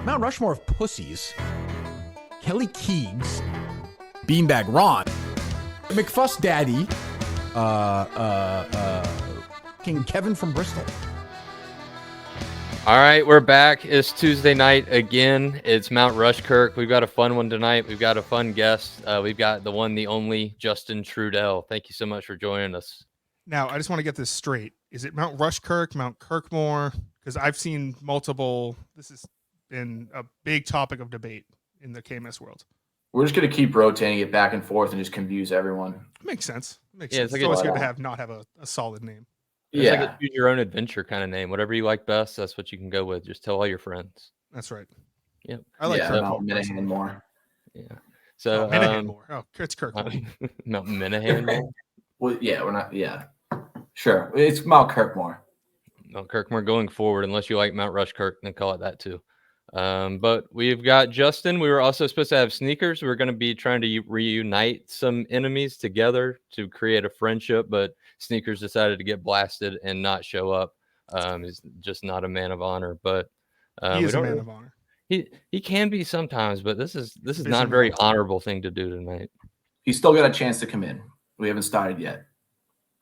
Mount Rushmore of pussies. Kelly Keegs, Beanbag Ron, McFuss Daddy, King Kevin from Bristol. All right, we're back. It's Tuesday night again. It's Mount Rushkirk. We've got a fun one tonight. We've got a fun guest. We've got the one, the only Justin Trudell. Thank you so much for joining us. Now, I just want to get this straight. Is it Mount Rushkirk, Mount Kirkmore? Because I've seen multiple. This has been a big topic of debate in the KMS world. We're just going to keep rotating it back and forth and just confuse everyone. Makes sense. Makes Yeah, sense. it's like It's always good to not have a solid name. It's like a choose your own adventure kind of name. Whatever you like best, that's what you can go with. Just tell all your friends. That's right. Yep. I like Mount Minahan more. Yeah. So Minahan more. Oh, it's Kirkmore. Mount Minahan more. Well, yeah, we're not. Yeah, sure. It's Mount Kirkmore. Mount Kirkmore going forward, unless you like Mount Rushkirk, then call it that too. But we've got Justin. We were also supposed to have Sneakers. We were going to be trying to reunite some enemies together to create a friendship, but Sneakers decided to get blasted and not show up. He's just not a man of honor, but he is a man of honor. He can be sometimes, but this is not a very honorable thing to do tonight. He's still got a chance to come in. We haven't started yet.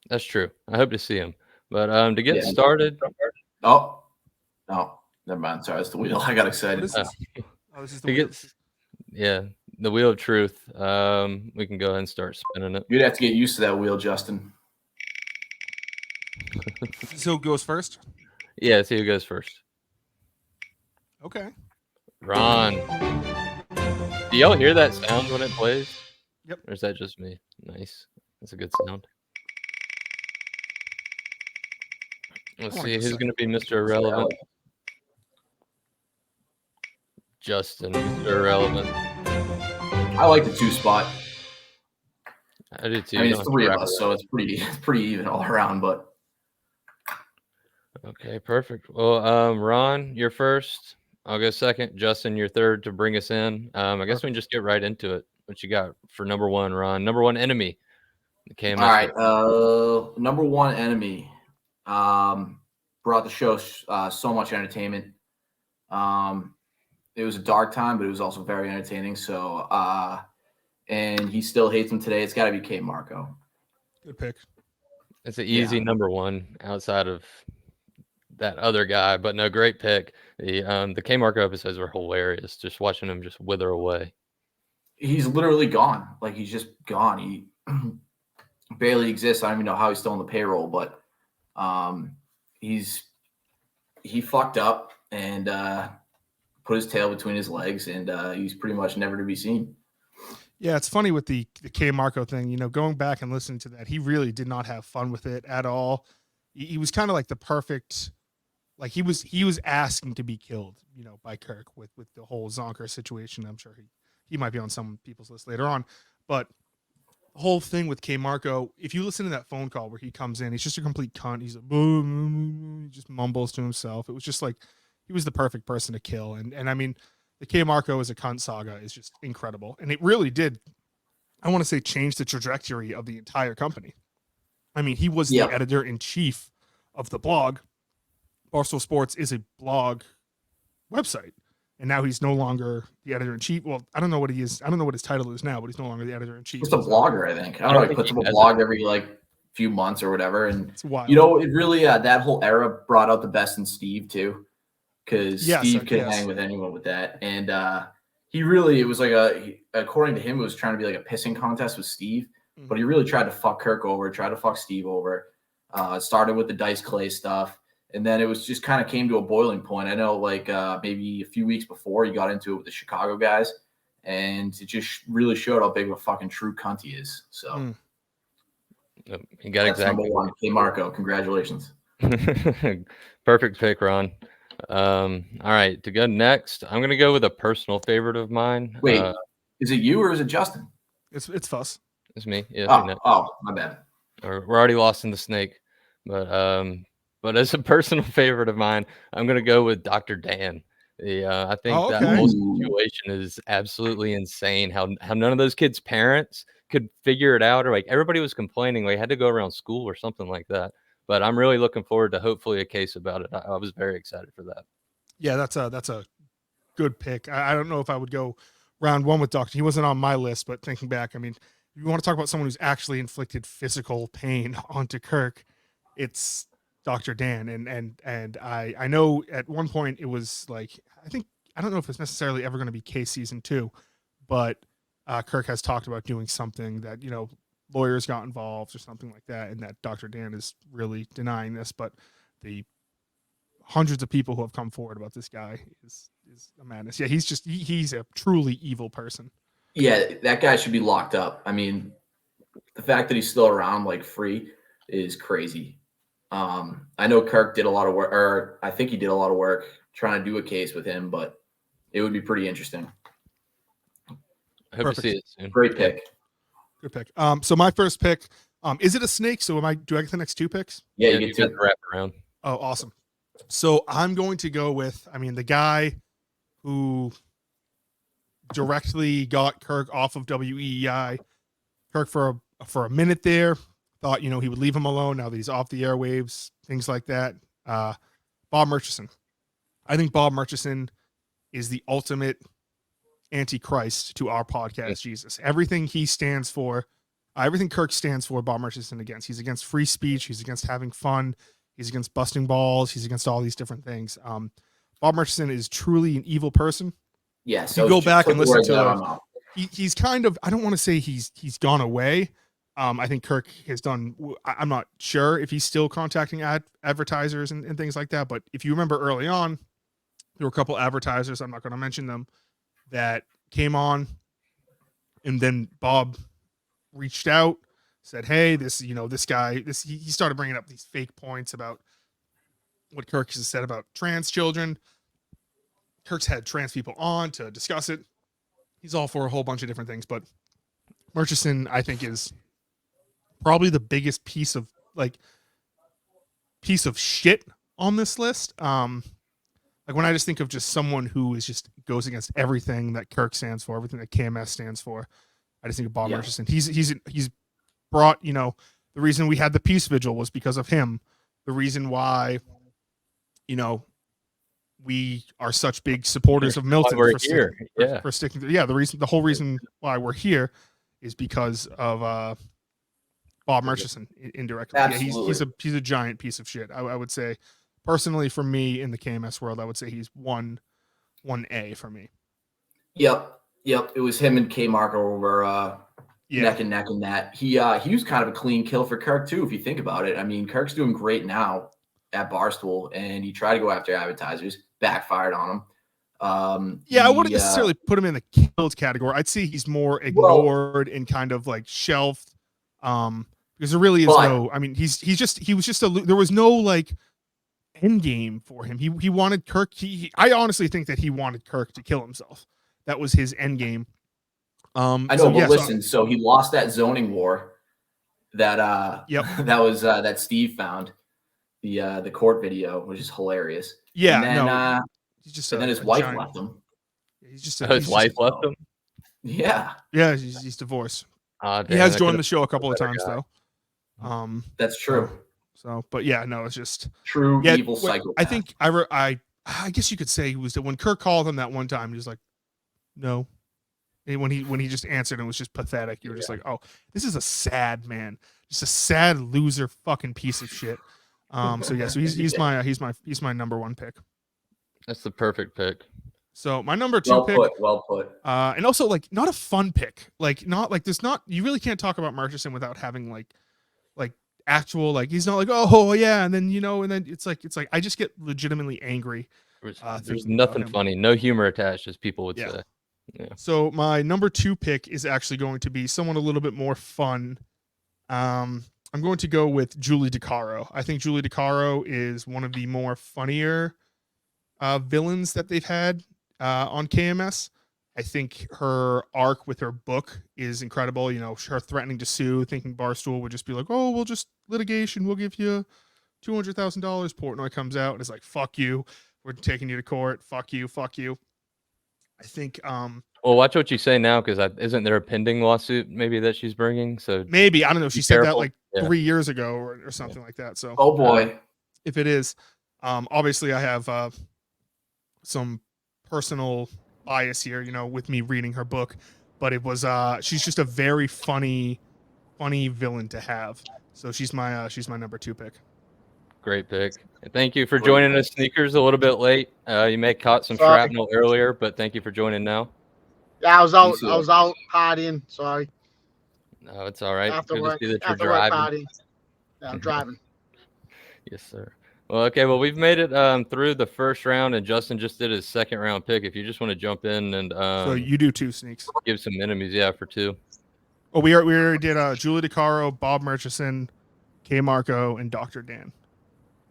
That's true. I hope to see him. But to get started. Oh, no. Never mind. Sorry, it's the wheel. I got excited. This is the wheel. Yeah, the wheel of truth. We can go ahead and start spinning it. You'd have to get used to that wheel, Justin. So who goes first? Yeah, see who goes first. Okay. Ron. Do y'all hear that sound when it plays? Yep. Or is that just me? Nice. That's a good sound. Let's see who's going to be Mr. Irrelevant. Justin, Mr. Irrelevant. I like the 2 spot. I do too. I mean, it's 3 of us, so it's pretty even all around. But okay, perfect. Well, Ron, you're first. I'll go second. Justin, you're third to bring us in. I guess we can just get right into it. What you got for number one, Ron? Number one enemy. All right. Number one enemy. Brought the show so much entertainment. It was a dark time, but it was also very entertaining. So, and he still hates him today. It's got to be K. Marco. Good pick. It's an easy number one outside of that other guy, but no, great pick. The K. Marco episodes were hilarious. Just watching him just wither away. He's literally gone. Like, he's just gone. He barely exists. I don't even know how he's still on the payroll, but he fucked up and put his tail between his legs, and he's pretty much never to be seen. Yeah, it's funny with the K. Marco thing. You know, going back and listening to that, he really did not have fun with it at all. He was kind of like the perfect, like he was asking to be killed, you know, by Kirk with the whole Zonker situation. I'm sure he might be on some people's list later on, but the whole thing with K. Marco, if you listen to that phone call where he comes in, he's just a complete cunt. He's he just mumbles to himself. It was just like he was the perfect person to kill. And I mean, the K. Marco as a cunt saga is just incredible. And it really did, I want to say, change the trajectory of the entire company. I mean, he was the editor-in-chief of the blog. Barstool Sports is a blog website. And now he's no longer the editor-in-chief. Well, I don't know what he is. I don't know what his title is now, but he's no longer the editor-in-chief. Just a blogger, I think. I don't know. He puts up a blog every few months or whatever. And you know, it really that whole era brought out the best in Steve too, because Steve could hang with anyone with that. And he really, it was like according to him, it was trying to be like a pissing contest with Steve, but he really tried to fuck Kirk over, tried to fuck Steve over. It started with the Dice Clay stuff. And then it was just kind of came to a boiling point. I know, maybe a few weeks before he got into it with the Chicago guys, and it just really showed how big of a fucking true cunt he is. So he got exactly number one. K. Marco, congratulations. Perfect pick, Ron. All right, to go next, I'm gonna go with a personal favorite of mine. Wait, is it you or is it Justin? It's Fuss. It's me. Yeah. My bad. We're already lost in the snake, but as a personal favorite of mine, I'm going to go with Dr. Dan. I think that whole situation is absolutely insane. How none of those kids' parents could figure it out, or like everybody was complaining they had to go around school or something like that. But I'm really looking forward to hopefully a case about it. I was very excited for that. Yeah, that's a good pick. I don't know if I would go round one with Doctor. He wasn't on my list, but thinking back, I mean, if you want to talk about someone who's actually inflicted physical pain onto Kirk, it's Dr. Dan. And I know at one point it was like, I don't know if it's necessarily ever going to be Case season 2, but Kirk has talked about doing something that, you know, lawyers got involved or something like that, and that Dr. Dan is really denying this, but the hundreds of people who have come forward about this guy is a madness. Yeah, he's a truly evil person. Yeah, that guy should be locked up. I mean, the fact that he's still around like free is crazy. I know Kirk did a lot of work, or I think he did a lot of work trying to do a case with him, but it would be pretty interesting. I hope to see it soon. Great pick. Good pick. So my first pick, is it a snake? So do I get the next 2 picks? Yeah, you get to wrap around. Oh, awesome. So I'm going to go with, the guy who directly got Kirk off of WEEI. Kirk for a minute there thought, you know, he would leave him alone now that he's off the airwaves, things like that. Bob Murchison. I think Bob Murchison is the ultimate antichrist to our podcast, Jesus. Everything he stands for, everything Kirk stands for, Bob Murchison against. He's against free speech. He's against having fun. He's against busting balls. He's against all these different things. Bob Murchison is truly an evil person. Yeah. So you go back and listen to he's kind of, I don't want to say he's gone away. I think Kirk has done, I'm not sure if he's still contacting advertisers and things like that. But if you remember early on, there were a couple advertisers, I'm not going to mention them, that came on, and then Bob reached out, said, hey, this guy, he started bringing up these fake points about what Kirk has said about trans children. Kirk's had trans people on to discuss it. He's all for a whole bunch of different things, but Murchison, I think, is probably the biggest piece of shit on this list. Like when I just think of just someone who is just goes against everything that Kirk stands for, everything that KMS stands for, I just think of Bob Murchison. He's brought, you know, the reason we had the peace vigil was because of him. The reason why, you know, we are such big supporters of Milton for sticking to, the whole reason why we're here is because of Bob Murchison indirectly. Absolutely. Yeah, he's a giant piece of shit. I would say personally for me in the KMS world, I would say he's 1A for me. Yep. It was him and K Marco were neck and neck in that. He was kind of a clean kill for Kirk too, if you think about it. I mean, Kirk's doing great now at Barstool, and he tried to go after advertisers, backfired on him. I wouldn't necessarily put him in the killed category. I'd say he's more ignored and kind of like shelved. Because there really is no, I mean, there was no like end game for him. He wanted Kirk. I honestly think that he wanted Kirk to kill himself. That was his end game. I know, but listen, so he lost that zoning war that that was that Steve found the court video, which is hilarious. Yeah, and then, and then his wife left him. His wife left him. Yeah, he's divorced. He has joined the show a couple of times though. That's true. So, but yeah, no, it's just true evil psychopath. I think I guess you could say he was when Kirk called him that one time, he was like, no. And when he just answered, it was just pathetic. You were just like, oh, this is a sad man, just a sad loser, fucking piece of shit. So he's my number one pick. That's the perfect pick. So my number two pick, well put. And also like not a fun pick, like not like there's not, you really can't talk about Murchison without having like actual, like he's not like, oh yeah, and then and then it's like I just get legitimately angry. There's nothing funny, no humor attached, as people would say. Yeah. So my number two pick is actually going to be someone a little bit more fun. I'm going to go with Julie DeCaro. I think Julie DeCaro is one of the more funnier villains that they've had on KMS. I think her arc with her book is incredible. You know, her threatening to sue, thinking Barstool would just be like, oh, we'll just litigation. We'll give you $200,000. Portnoy comes out and is like, fuck you. We're taking you to court. Fuck you. I think. Well, watch what you say now, because isn't there a pending lawsuit maybe that she's bringing? So maybe, I don't know. She said that like 3 years ago or something like that. So oh boy, if it is, obviously I have some personal bias here, with me reading her book, but it was she's just a very funny villain to have. So she's my number 2 pick. Great pick. And thank you for joining us, Sneakers, a little bit late. You may have caught some shrapnel earlier, but thank you for joining now. Yeah, I was out partying. Sorry. No, it's all right. After Good work, to see that you're after work driving. party. Yeah, I'm driving. Yes, sir. Well, okay. Well, we've made it through the first round, and Justin just did his second round pick. If you just want to jump in and so you do 2 Sneaks. Give some enemies, yeah, for 2. Oh, we already did Julie DeCaro, Bob Murchison, K. Marco, and Dr. Dan.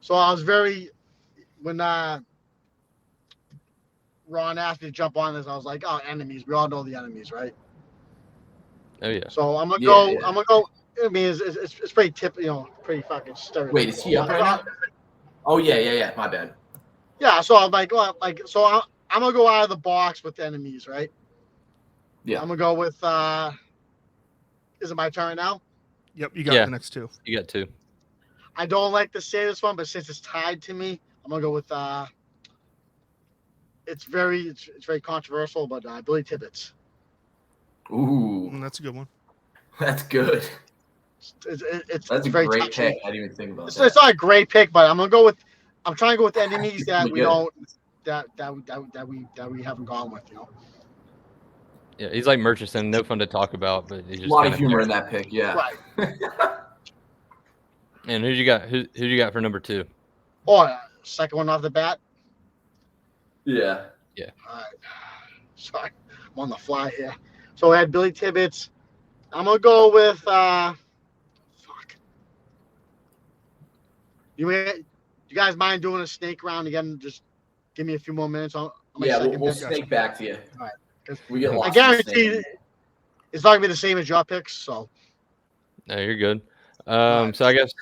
So I was when Ron asked me to jump on this, I was like, oh, enemies. We all know the enemies, right? Oh yeah. So I'm gonna go. Yeah. I'm gonna go. I mean, it's pretty pretty fucking stereotypical. Wait, is he up right now? Oh yeah. My bad. Yeah. So I'm like, I'm gonna go out of the box with enemies, right? Yeah. I'm gonna go with. Is it my turn now? Yep, you got the next 2. You got 2. I don't like to say this one, but since it's tied to me, I'm gonna go with. It's very controversial, but Billy Tibbetts. Ooh, that's a good one. That's good. That's a very great touchy. pick. I didn't even think about that. It's not a great pick, but I'm trying to go with enemies that we don't that we haven't gone with, Yeah, he's like Murchison, no fun to talk about, but he's just a lot of humor in that pick. Yeah. Right. And who you got? Who you got for number 2? Oh, second one off the bat. Yeah. Yeah. All right. Sorry, I'm on the fly here. So I had Billy Tibbetts. I'm gonna go with You guys mind doing a snake round again? Just give me a few more minutes. We'll snake back to you. All right. We get lost. I guarantee it's not gonna be the same as your picks. So. No, you're good. So I guess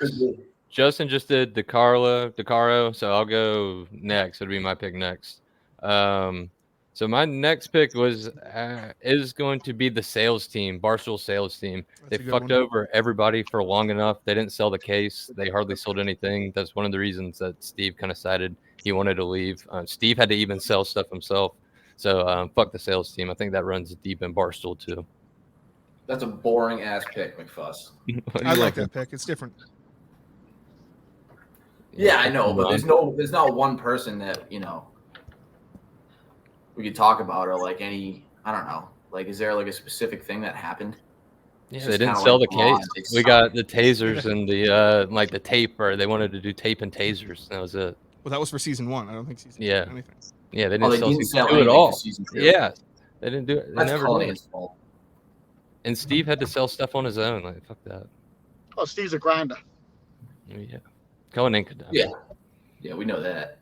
Justin just did DeCaro, so I'll go next. It'll be my pick next. So my next pick is going to be the sales team, Barstool sales team. They fucked over everybody for long enough. They didn't sell the case. They hardly sold anything. That's one of the reasons that Steve kind of decided he wanted to leave. Steve had to even sell stuff himself. So fuck the sales team. I think that runs deep in Barstool too. That's a boring ass pick, McFuss. I like that pick. It's different. Yeah, I know, but there's not one person that we could talk about, or like I don't know. Like, is there like a specific thing that happened? Yeah, they didn't sell the case. We got the tasers and the like the tape, or they wanted to do tape and tasers. That was it. Well, that was for season 1. I don't think season 2 anything. Yeah, they didn't sell season 2 at all. Season 2. Yeah, they didn't do it. They That's never did. his fault. And Steve had to sell stuff on his own. Like, fuck that. Oh, Steve's a grinder. Yeah. Cohen Inc. Yeah, we know that.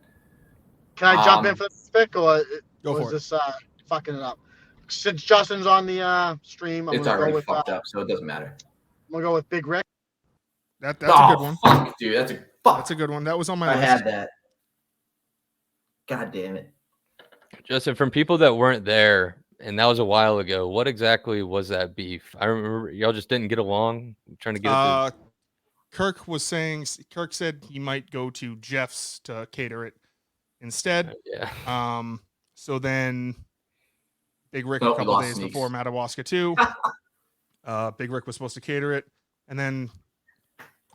Can I jump in for this pick, or is this fucking it up? Since Justin's on the stream, it's already fucked up, so it doesn't matter. I'm gonna go with Big Rick. That's a good one. Fuck, dude, that's a good one. That was on my list. I had that. God damn it. Justin, from people that weren't there, and that was a while ago, what exactly was that beef? I remember y'all just didn't get along, trying to get it. Kirk said he might go to Jeff's to cater it instead. Yeah. So then Big Rick a couple days before Madawaska 2. Big Rick was supposed to cater it, and then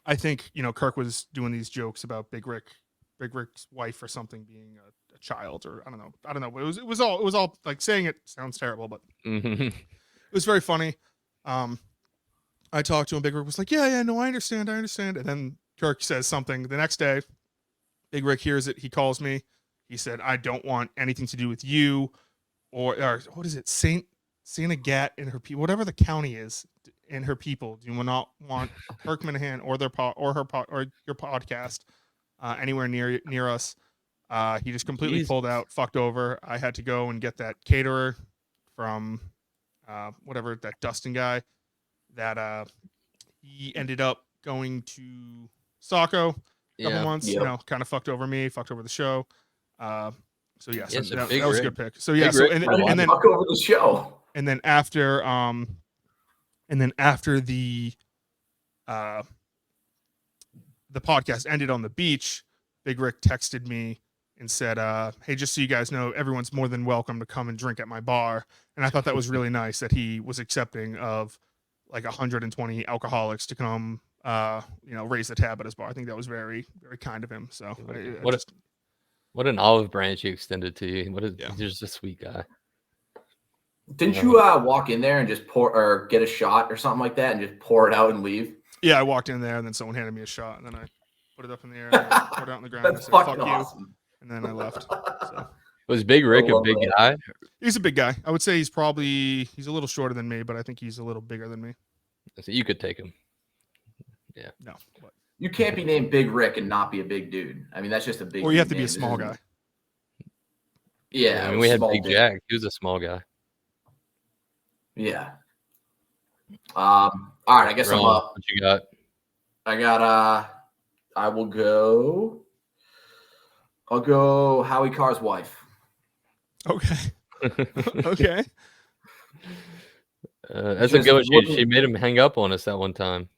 I think Kirk was doing these jokes about Big Rick's wife or something being a child, or I don't know. But it was all like, saying it sounds terrible, but it was very funny. I talked to him. Big Rick was like, yeah, no, I understand. And then Kirk says something the next day. Big Rick hears it. He calls me. He said, I don't want anything to do with you or what is it? Saint Agat and her people, whatever the county is, and her people. Do you not want Kirk Minahan or your podcast anywhere near us? He just completely pulled out, fucked over. I had to go and get that caterer from whatever, that Dustin guy. That he ended up going to Saco a couple months, kind of fucked over me, fucked over the show. So that was a good pick. So yeah, and then fuck over the show. And then after the podcast ended on the beach, Big Rick texted me and said, "Hey, just so you guys know, everyone's more than welcome to come and drink at my bar." And I thought that was really nice that he was accepting of like 120 alcoholics to come, raise the tab at his bar. I think that was very, very kind of him. So what an olive branch he extended to you. He's just a sweet guy. Didn't you walk in there and just pour or get a shot or something like that and just pour it out and leave? Yeah, I walked in there and then someone handed me a shot and then I put it up in the air and poured it out on the ground. That's and said, fucking "Fuck awesome. You." And then I left. So. Was Big Rick a big guy? He's a big guy. I would say he's a little shorter than me, but I think he's a little bigger than me. So you could take him. Yeah. No. But. You can't be named Big Rick and not be a big dude. I mean, that's just a big. Or you have to be a small guy. Yeah. I mean, we had Big Jack. He was a small guy. Yeah. All right. I guess I'm up. What you got? I'll go Howie Carr's wife. Okay. Okay. That's a good one. She made him hang up on us that one time.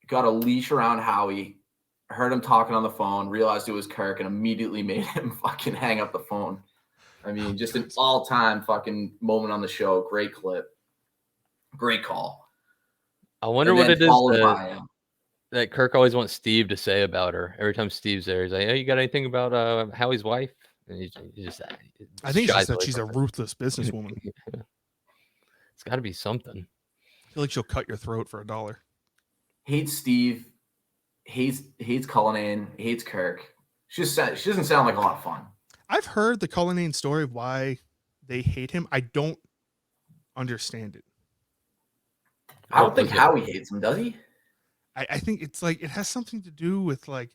Got a leash around Howie, heard him talking on the phone, realized it was Kirk, and immediately made him fucking hang up the phone. I mean, just an all-time fucking moment on the show. Great clip. Great call. I wonder what it is that Kirk always wants Steve to say about her. Every time Steve's there, he's like, "Hey, you got anything about Howie's wife?" And he just I think it's that she's a ruthless businesswoman. Yeah. It's got to be something. I feel like she'll cut your throat for $1. Hates Steve. Hates Cullinane. Hates Kirk. She doesn't sound like a lot of fun. I've heard the Cullinane story of why they hate him. I don't understand it. I don't think Howie hates him, does he? I think it's like it has something to do with like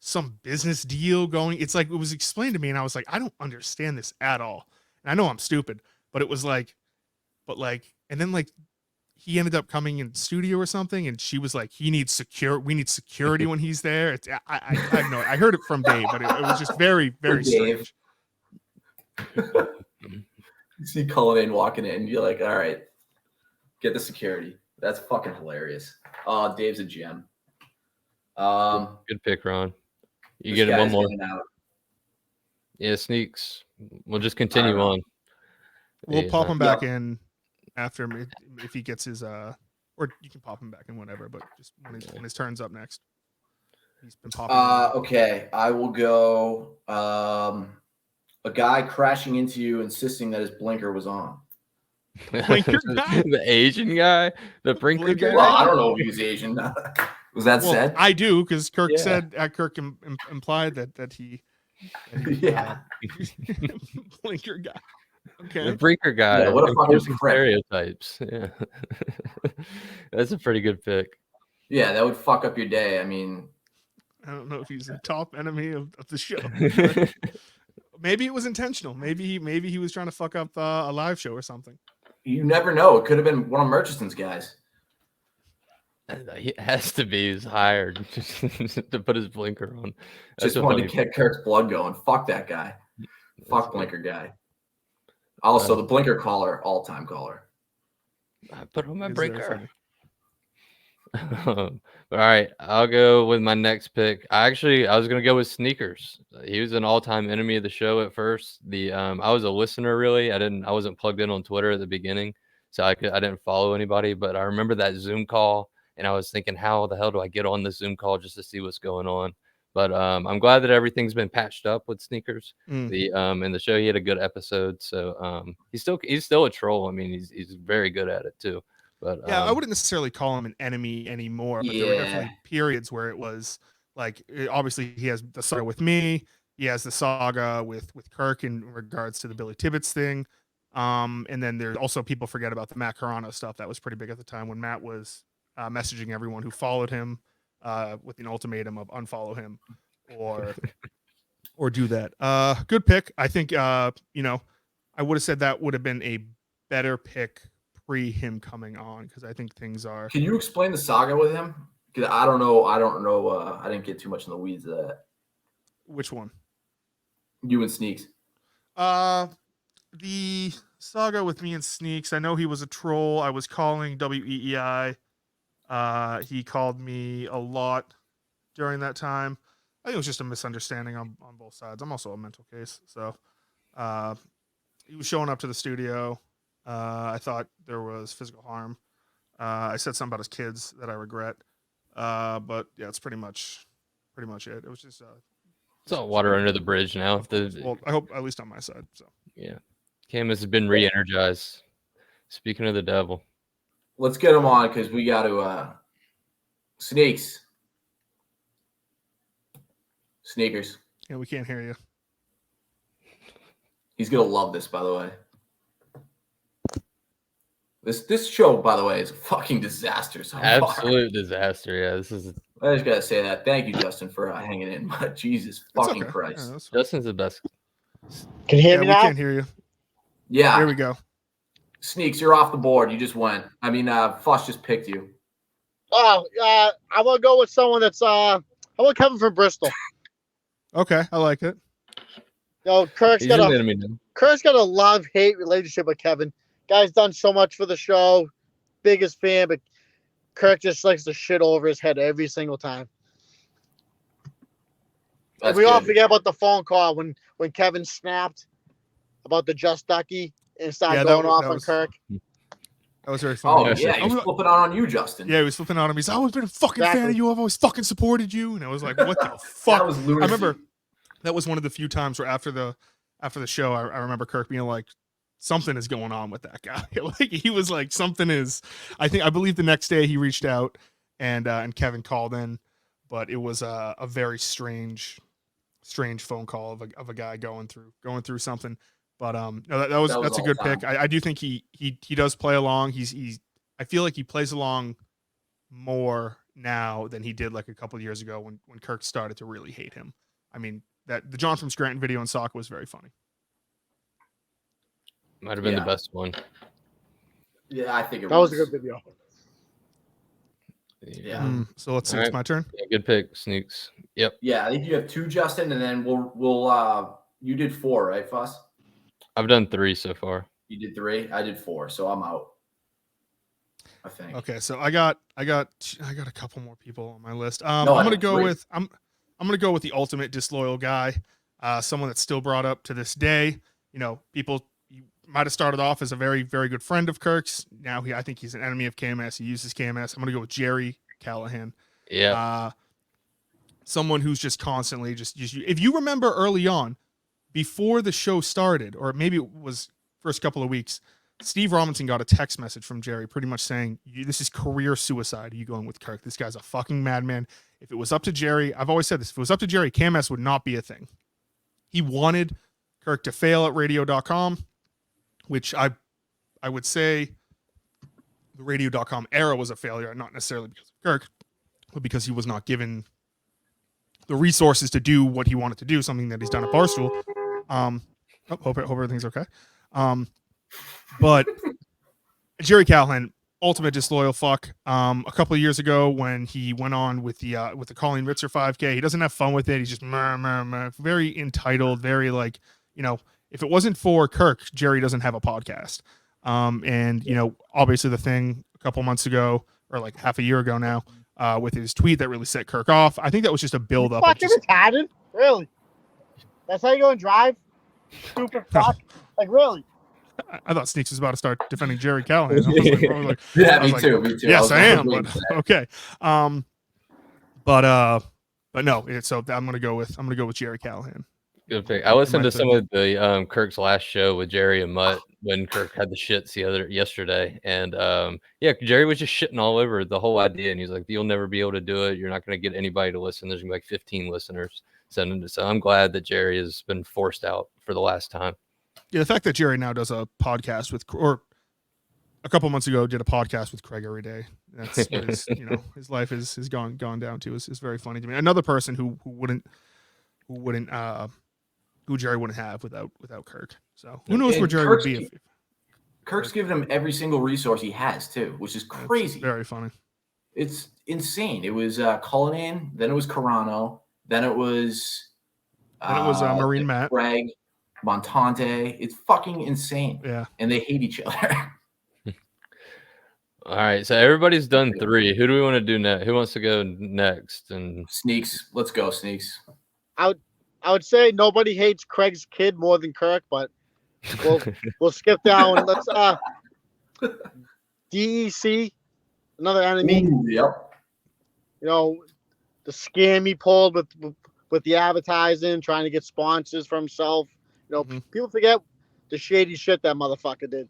some business deal going. It's like it was explained to me, and I was like, I don't understand this at all. And I know I'm stupid, but it was like, and then like he ended up coming in studio or something, and she was like, we need security when he's there. I heard it from Dave, but it was just very, very strange. You see Cullinane walking in, and you're like, all right, get the security. That's fucking hilarious. Dave's a gem. Good pick, Ron. You get him one more. Yeah, Sneaks. We'll just continue on. We'll pop him back in after if he gets his or you can pop him back in whenever, but just when his turn's up next. He's been popping. Okay, I will go. A guy crashing into you, insisting that his blinker was on. Blinker guy? The Asian guy, the blinker guy. Well, I don't know if he was Asian. Was that said? I do, because Kirk said Kirk implied that he blinker guy. Okay, the blinker guy. Yeah, what a fucking stereotypes. Yeah, that's a pretty good pick. Yeah, that would fuck up your day. I mean, I don't know if he's a top enemy of the show. Maybe it was intentional. Maybe he was trying to fuck up a live show or something. You never know. It could have been one of Murchison's guys. He has to be. He's hired to put his blinker on. That's just wanted to get Kirk's blood going. Fuck that guy. Fuck blinker guy. Also, the blinker caller, all-time caller. I put on my blinker. All right, I'll go with my next pick. I was gonna go with Sneakers. He was an all-time enemy of the show at first. I was a listener really. I wasn't plugged in on Twitter at the beginning, so I didn't follow anybody. But I remember that Zoom call, and I was thinking, how the hell do I get on this Zoom call just to see what's going on? But I'm glad that everything's been patched up with Sneakers. In the show, he had a good episode. So he's still a troll. I mean, he's very good at it too. But yeah, I wouldn't necessarily call him an enemy anymore. But there were definitely periods where it was like, obviously he has the saga with me. He has the saga with Kirk in regards to the Billy Tibbetts thing. And then there's also, people forget about the Matt Carano stuff. That was pretty big at the time when Matt was messaging everyone who followed him with an ultimatum of unfollow him or do that. Good pick. I think, I would have said that would have been a better pick pre him coming on, because I think things are. Can you explain the saga with him? Because I don't know. I didn't get too much in the weeds of that. Which one? You and Sneaks. The saga with me and Sneaks. I know he was a troll. I was calling WEEI. He called me a lot during that time. think it was just a misunderstanding on both sides. I'm also a mental case. So he was showing up to the studio. I thought there was physical harm. I said something about his kids that I regret. But yeah, it's pretty much it. It was just it's all water under the bridge now. Well, I hope at least on my side. So yeah, Camus has been re-energized. Speaking of the devil, let's get him on because we got to Sneakers. Yeah, we can't hear you. He's gonna love this, by the way. This show, by the way, is a fucking disaster so Absolute disaster. Yeah, this is. I just gotta say that. Thank you, Justin, for hanging in. But Jesus fucking Christ, yeah, Justin's the best. Can you hear me now? We can't hear you. Yeah, here we go. Sneaks, you're off the board. You just went. I mean, Fuss just picked you. Oh, I want to go with someone that's. I want Kevin from Bristol. Okay, I like it. Yo, Kirk's got a love-hate relationship with Kevin. Guy's done so much for the show, biggest fan, but Kirk just likes to shit over his head every single time. We all forget about the phone call when Kevin snapped about the Just Ducky and started going off on Kirk. That was very funny. Oh, yeah, he was flipping on you, Justin. Yeah, he was flipping on him. He's always been a fucking fan of you. I've always fucking supported you. And I was like, what the fuck? That was lunacy. I remember that was one of the few times where after the show, I remember Kirk being like, something is going on with that guy. Like he was like, something is. I believe the next day he reached out and Kevin called in, but it was a very strange phone call of a guy going through something. But no, that's a good pick. I do think he does play along. I feel like he plays along more now than he did like a couple of years ago when Kirk started to really hate him. I mean, that the John from Scranton video in soccer was very funny. Might have been the best one. Yeah, I think that was a good video. Yeah. So let's see. It's my turn. Yeah, good pick, Sneaks. Yep. Yeah, I think you have 2, Justin, and then we'll you did 4, right, Fuss? I've done 3 so far. You did 3. I did 4, so I'm out. I think. Okay, so I got a couple more people on my list. I'm gonna go with the ultimate disloyal guy, someone that's still brought up to this day. You know, people might have started off as a very, very good friend of Kirk's. Now I think he's an enemy of KMS. He uses KMS. I'm gonna go with Jerry Callahan. Yeah. Someone who's just constantly just if you remember early on, before the show started, or maybe it was first couple of weeks, Steve Robinson got a text message from Jerry pretty much saying, this is career suicide. Are you going with Kirk? This guy's a fucking madman. If it was up to Jerry, I've always said this, if it was up to Jerry, KMS would not be a thing. He wanted Kirk to fail at radio.com, which I would say the radio.com era was a failure, not necessarily because of Kirk, but because he was not given the resources to do what he wanted to do, something that he's done at Barstool. Hope everything's okay. But Jerry Callahan, ultimate disloyal fuck. A couple of years ago when he went on with the Colleen Ritzer 5K, he doesn't have fun with it. He's just very entitled, very like, you know, if it wasn't for Kirk, Jerry doesn't have a podcast. And you know, obviously the thing a couple months ago, or like half a year ago now, with his tweet that really set Kirk off. I think that was just a build up. Fucking retarded? Really? That's how you go and drive? Stupid fuck. Like really? I thought Sneaks was about to start defending Jerry Callahan. Me too. Yes, I am. But okay. But no. So I'm gonna go with Jerry Callahan. Good pick. I listened to some of the Kirk's last show with Jerry and Mutt when Kirk had the shits yesterday, and yeah, Jerry was just shitting all over the whole idea, and he's like, "You'll never be able to do it. You're not going to get anybody to listen. There's gonna be like 15 listeners." So I'm glad that Jerry has been forced out for the last time. Yeah, the fact that Jerry now does a podcast with, or a couple months ago did a podcast with Craig every day. That's what his, you know, his life is gone down to is very funny to me. Another person who Jerry wouldn't have without Kirk. So who knows where Jerry would be? Kirk's given him every single resource he has too, which is crazy. It's very funny. It's insane. It was Cullinan, then it was Carano, then it was Marine Matt, Craig, Montante. It's fucking insane. Yeah, and they hate each other. All right, so everybody's done 3. Who do we want to do next? Who wants to go next? And Sneaks, let's go, Sneaks. I would say nobody hates Craig's kid more than Kirk, but we'll skip down. Let's DEC, another enemy. Ooh, yep. You know, the scam he pulled with the advertising, trying to get sponsors for himself. You know, people forget the shady shit that motherfucker did.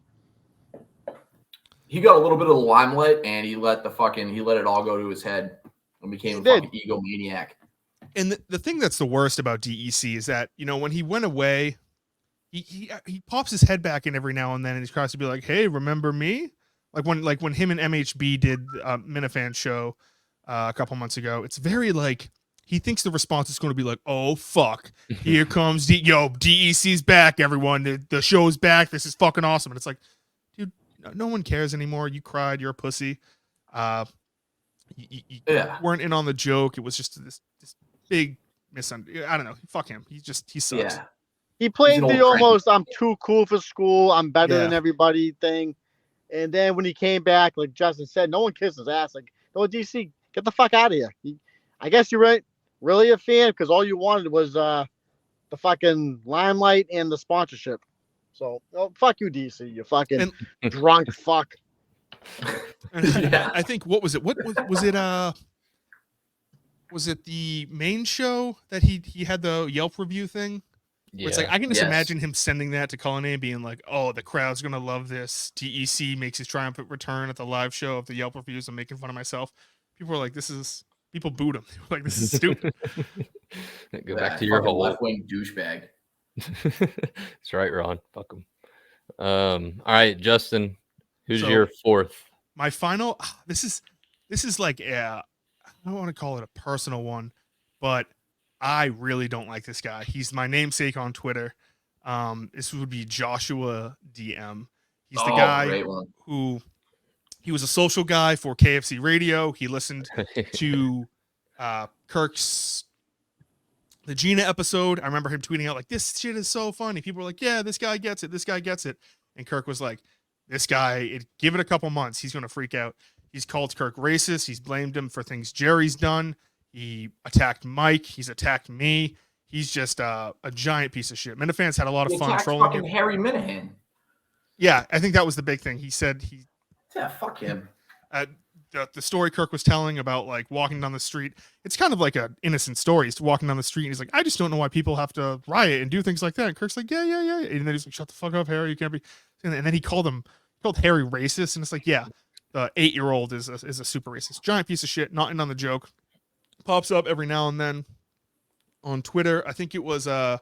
He got a little bit of the limelight, and he let it all go to his head and became a fucking egomaniac. And the thing that's the worst about DEC is that, you know, when he went away, he pops his head back in every now and then, and he's tries to be like, "Hey, remember me?" Like when him and MHB did Minifan show a couple months ago. It's very like he thinks the response is going to be like, "Oh fuck, here comes DEC's back, everyone. The show's back. This is fucking awesome." And it's like, dude, no one cares anymore. You cried. You're a pussy. You weren't in on the joke. It was just this big misunderstanding. I don't know. Fuck him. He sucks. Yeah. He played the almost "I'm too cool for school. I'm better than everybody" thing. And then when he came back, like Justin said, no one kissed his ass. Like, no, DC, get the fuck out of here. I guess you're right. Really a fan because all you wanted was the fucking limelight and the sponsorship. So, fuck you, DC. You fucking drunk fuck. I think what was it? What was it? Was it the main show that he had the Yelp review thing? Yeah. It's like I can just imagine him sending that to Cullinane and being like, "Oh, the crowd's gonna love this. DEC makes his triumphant return at the live show of the Yelp reviews. I'm making fun of myself." People were like, people booed him. They were like, "This is stupid." Go back to your whole left-wing douchebag. That's right, Ron. Fuck him. All right, Justin, who's your fourth? My final. This is like I don't want to call it a personal one, but I really don't like this guy. He's my namesake on Twitter. This would be Joshua DM. He's the guy who he was a social guy for KFC Radio. He listened to Kirk's the Gina episode. I remember him tweeting out like, "This shit is so funny." People were like, "Yeah, this guy gets it. This guy gets it." And Kirk was like, "This guy, give it a couple months. He's going to freak out." He's called Kirk racist. He's blamed him for things Jerry's done. He attacked Mike. He's attacked me. He's just a giant piece of shit. Minifans had a lot of fun trolling fucking Harry Minahan. Yeah, I think that was the big thing. He said fuck him. The story Kirk was telling about like walking down the street. It's kind of like an innocent story. He's walking down the street and he's like, "I just don't know why people have to riot and do things like that." And Kirk's like, yeah. And then he's like, "Shut the fuck up, Harry. You can't be." And then he called Harry racist. And it's like, yeah, the 8-year-old is a super racist, giant piece of shit. Not in on the joke. Pops up every now and then on Twitter. I think it was a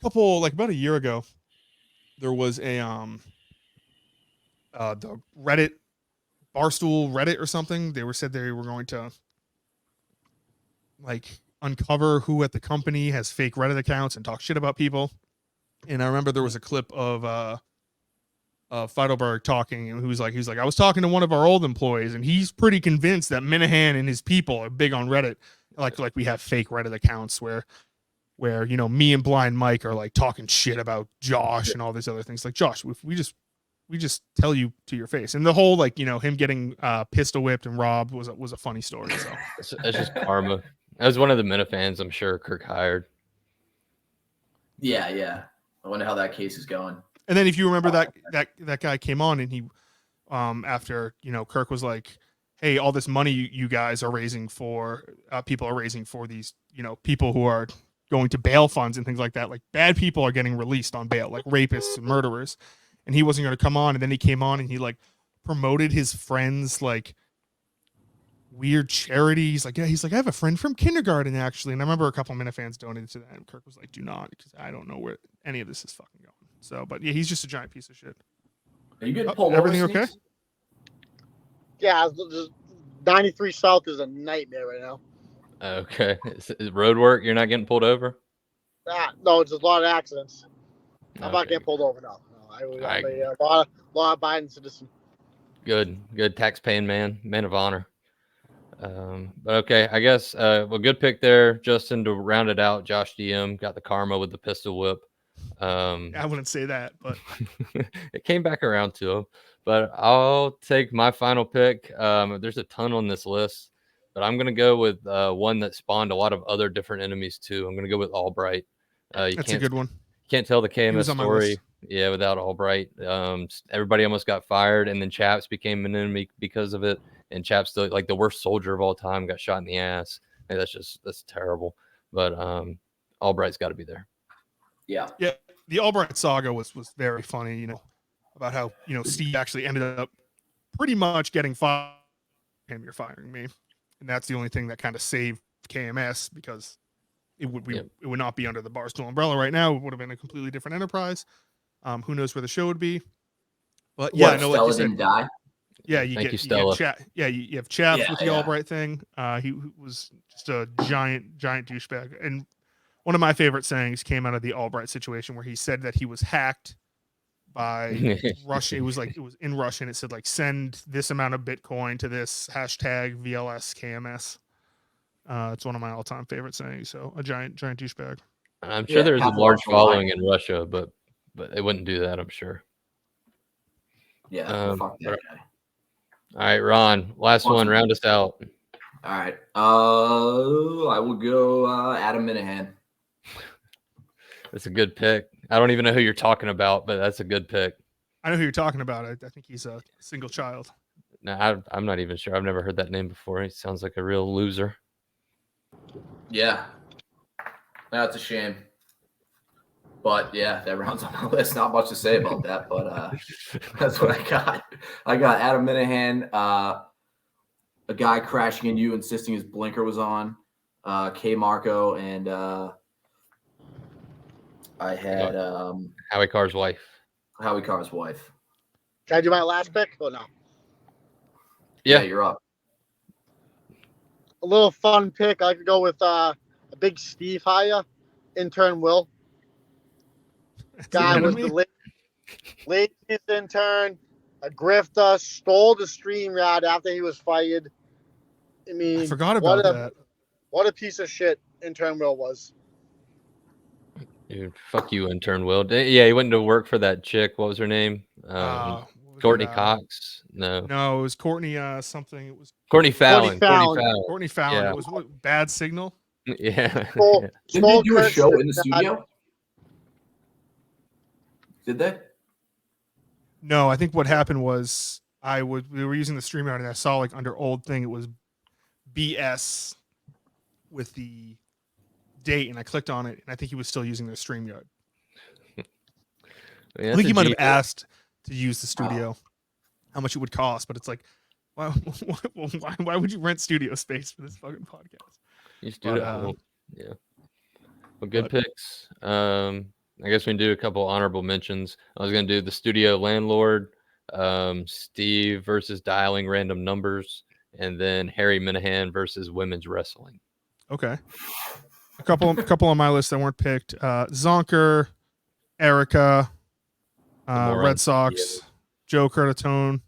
couple, like about a year ago, there was a the Reddit, Barstool Reddit or something. Said they were going to like uncover who at the company has fake Reddit accounts and talk shit about people. And I remember there was a clip of Feidelberg talking, and he was like, "I was talking to one of our old employees, and he's pretty convinced that Minahan and his people are big on Reddit. Like we have fake Reddit accounts where you know me and Blind Mike are like talking shit about Josh and all these other things. Like, Josh, if we just tell you to your face." And the whole like, you know, him getting pistol whipped and robbed was a funny story. So it's just karma. That was one of the Minifans I'm sure Kirk hired. Yeah. I wonder how that case is going. And then if you remember that guy came on and he after, you know, Kirk was like, "Hey, all this money you guys are raising for people are raising for these, you know, people who are going to bail funds and things like that. Like bad people are getting released on bail, like rapists and murderers." And he wasn't going to come on, and then he came on and he like promoted his friends like weird charities. Like, yeah, he's like, "I have a friend from kindergarten actually." And I remember a couple Minifans donated to that, and Kirk was like, "Do not, because I don't know where any of this is fucking going." So, but yeah, he's just a giant piece of shit. Are you getting pulled everything over, okay? Yeah, 93 South is a nightmare right now. Okay. Is road work? You're not getting pulled over? No, it's a lot of accidents. I'm not getting pulled over now. I'm a law-abiding citizen. Good tax-paying man of honor. But okay, I guess well, good pick there, Justin, to round it out. Josh DM got the karma with the pistol whip. I wouldn't say that, but it came back around to him. But I'll take my final pick. There's a ton on this list. but I'm gonna go with one that spawned a lot of other different enemies too. I'm gonna go with Albright. That's a good one. Can't tell the KMS story, yeah, without Albright. Everybody almost got fired, and then Chaps became an enemy because of it. And Chaps, like the worst soldier of all time, got shot in the ass. Hey, that's terrible. But Albright's got to be there. Yeah. The Albright saga was very funny. About how Steve actually ended up pretty much getting fired. Him, you're firing me, and that's the only thing that kind of saved KMS, because it would not be under the Barstool umbrella right now. It would have been a completely different enterprise. Who knows where the show would be? But yeah, Stella like you said, didn't die. Yeah, you get Chaps with the Albright thing. He was just a giant douchebag. And one of my favorite sayings came out of the Albright situation, where he said that he was hacked by Russian. It was in Russian. It said, like, send this amount of Bitcoin to this hashtag VLS KMS. It's one of my all-time favorite sayings. So a giant douchebag. I'm sure there's a large following in Russia, but they wouldn't do that, I'm sure. Yeah, fuck that guy. All right, Ron, last one, round us out. All right. I will go Adam Minahan. That's a good pick. I don't even know who you're talking about, but that's a good pick. I know who you're talking about. I think he's a single child. No, I'm not even sure. I've never heard that name before. He sounds like a real loser. Yeah. That's a shame. But yeah, that round's on my list. Not much to say about that, but that's what I got. I got Adam Minahan, a guy crashing into you, insisting his blinker was on, K Marco, and I had Howie Carr's wife. Howie Carr's wife. Can I do my last pick or no? Yeah, you're up. A little fun pick. I could go with a big Steve hire, intern Will. Guy was the laziest intern, a grifter, stole the stream yard after he was fired. I mean, I forgot about that. What a piece of shit intern Will was. Dude, fuck you, intern Will. Yeah, he went to work for that chick. What was her name? Courtney Cox? No, it was Courtney something. It was Courtney Fallon. Courtney Fallon. Yeah. It was Bad Signal. Yeah. Did they do a show in the studio? Did they? No, I think what happened was we were using the StreamYard, and I saw, like, under old thing, it was BS with the date, and I clicked on it, and I think he was still using the StreamYard. I think he might have asked to use the studio, how much it would cost, but it's like, why would you rent studio space for this fucking podcast? You just do it at home. Yeah. Well, good picks. I guess we can do a couple honorable mentions. I was going to do the studio landlord, Steve versus dialing random numbers, and then Harry Minahan versus women's wrestling. Okay. A couple on my list that weren't picked. Zonker, Erica, Red Sox, Joe Curtatone,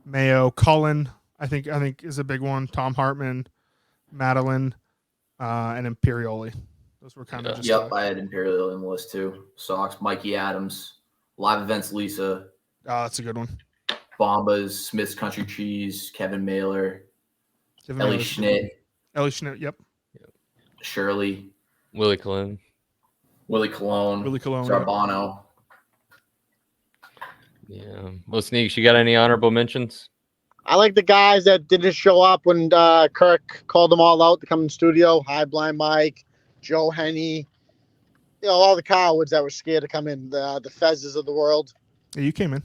Mayo, Cullen, I think is a big one. Tom Hartman, Madeline, and Imperioli. Those were kind of just. Yep, I had Imperioli on the list too. Sox, Mikey Adams, Live Events, Lisa. Oh, that's a good one. Bombas, Smith's Country Cheese, Kevin Mailer, Ellie Schnitt. Yep. Shirley. Willie Cologne. Zarbano. Yeah. Well, Sneaks, you got any honorable mentions? I like the guys that didn't show up when Kirk called them all out to come in the studio. Hi, Blind Mike, Joe Henney. All the cowards that were scared to come in, the Fezzes of the world. Yeah, you came in.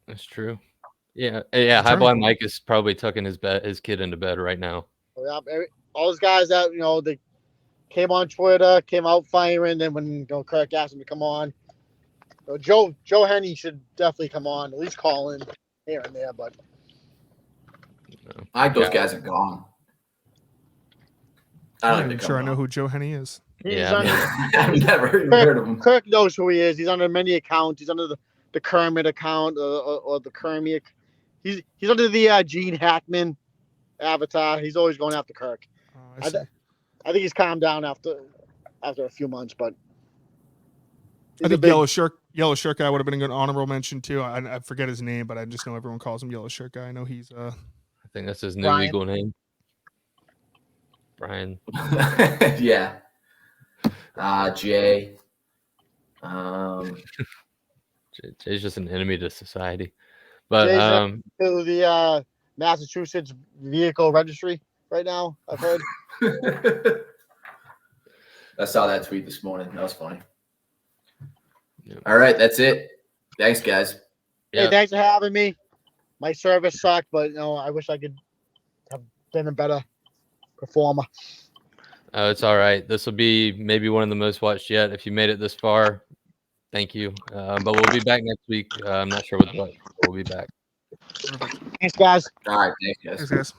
That's true. Yeah. Hi, Blind Mike is probably tucking his kid into bed right now. Yeah, all those guys that they came on Twitter, came out firing. Then when Kirk asked them to come on, Joe Henney should definitely come on, at least call in here and there. But I think those guys are gone. I'm not even sure I know who Joe Henney is. I've never heard of him. Kirk knows who he is. He's under many accounts. He's under the Kermit account or the Kermit. He's under the Gene Hackman avatar. He's always going after Kirk. I think he's calmed down after a few months, but I think Yellow Shirt Guy would have been a good honorable mention too. I forget his name, but I just know everyone calls him Yellow Shirt Guy. I know he's I think that's his new legal name. Brian. Yeah. Jay. Jay's just an enemy to society. But Jay's to the Massachusetts vehicle registry right now, I've heard. I saw that tweet this morning. That was funny. Yeah. All right, that's it. Thanks, guys. Hey, thanks for having me. My service sucked, but I wish I could have been a better performer. It's all right. This will be maybe one of the most watched yet. If you made it this far, thank you. But we'll be back next week. I'm not sure what. We'll be back. Thanks, guys. All right, thanks, guys. Thanks, guys.